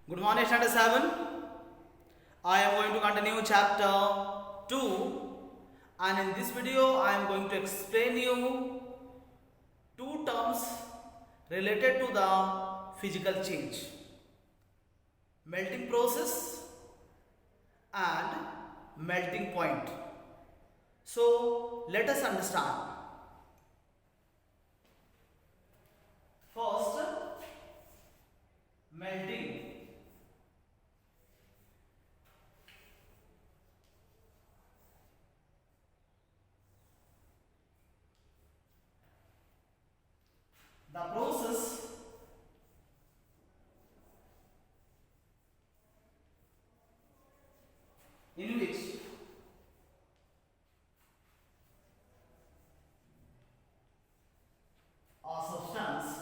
Good morning, Standard 7. I am going to continue chapter 2, and in this video I am going to explain you two terms related to the physical change: melting process and melting point. So let us understand. First, melting. The process in which a substance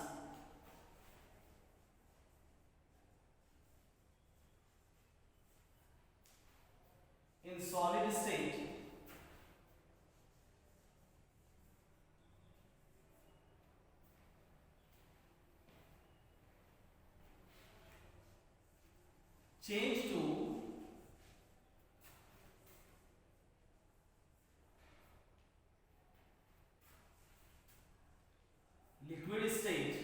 in solid state change to liquid state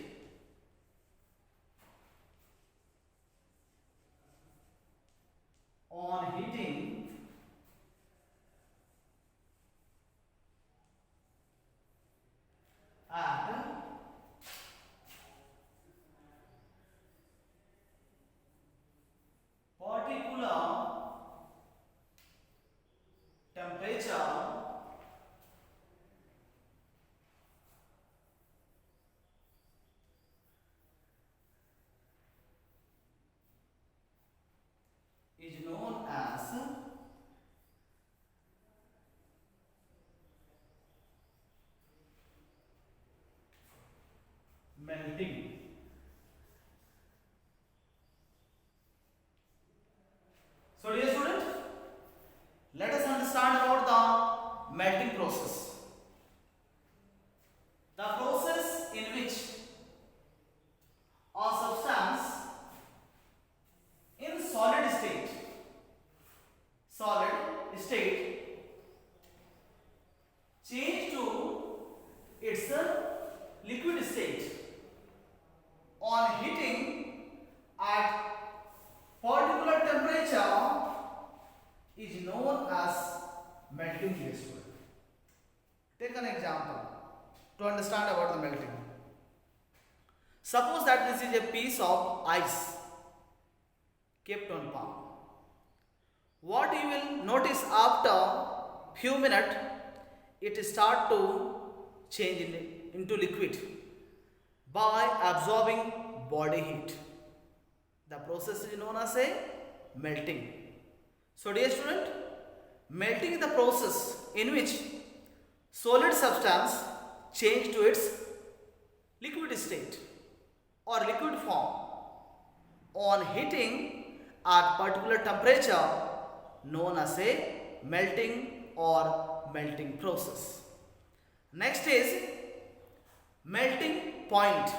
on heating at particular temperature is known as melting. So dear student, let us understand about the melting process. The process in which a substance in solid state change to its liquid state on heating at particular temperature is known as melting, dear student. Take an example to understand about the melting. Suppose that this is a piece of ice kept on palm. What you will notice after few minutes, it start to change into liquid by absorbing body heat. The process is known as a melting. So dear student, melting is the process in which solid substance change to its liquid state or liquid form on heating at particular temperature known as a melting or melting process. Next is melting point.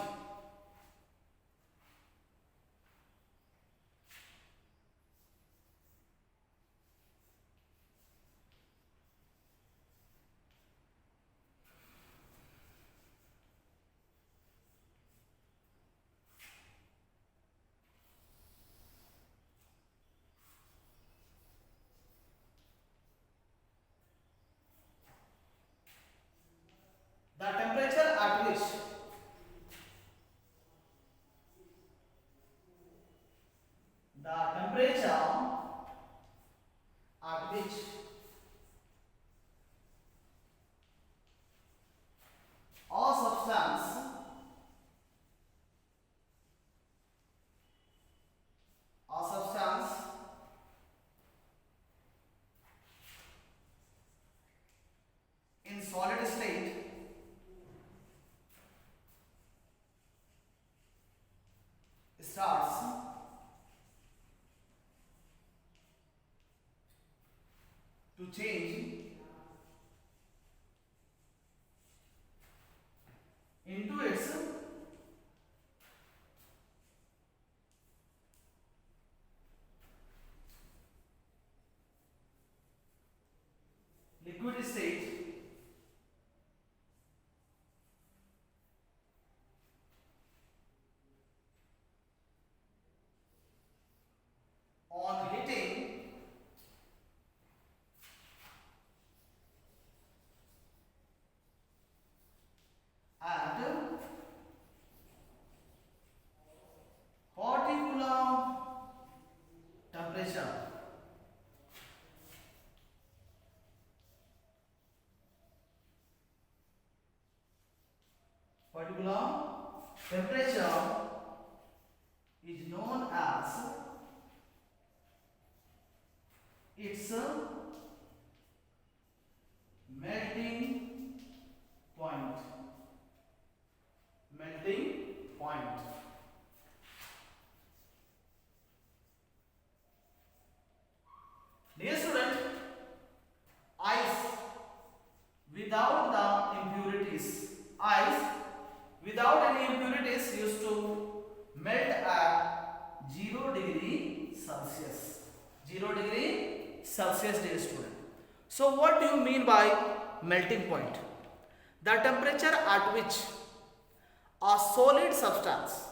The temperature at which the temperature at which a substance in solid state starts to change into its particular temperature, is known as its melting point. Melting point. Dear student, ice without the impurities, ice without any impurities used to melt at 0 degree Celsius. 0 degree Celsius, dear student. So what do you mean by melting point? The temperature at which a solid substance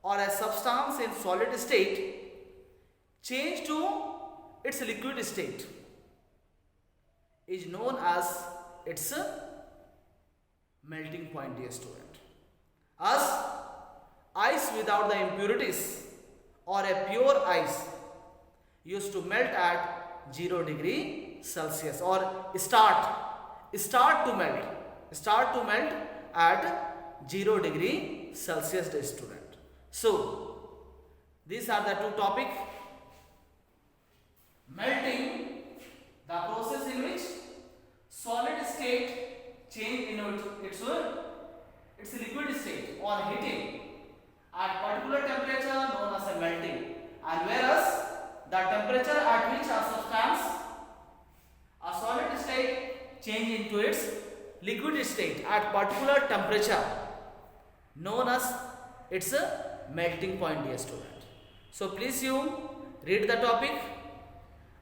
or a substance in solid state change to its liquid state is known as its melting point, dear student. As ice without the impurities or a pure ice used to melt at 0 degree Celsius or start to melt at 0 degree Celsius, dear student. So these are the two topics: melting, the process in which solid state change in its liquid state or heating at particular temperature known as a melting, and whereas the temperature at which a substance, a solid state change into its liquid state at particular temperature known as its melting point, dear student. So please you read the topic,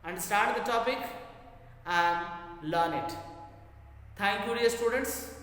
understand the topic and learn it. Thank you, dear students.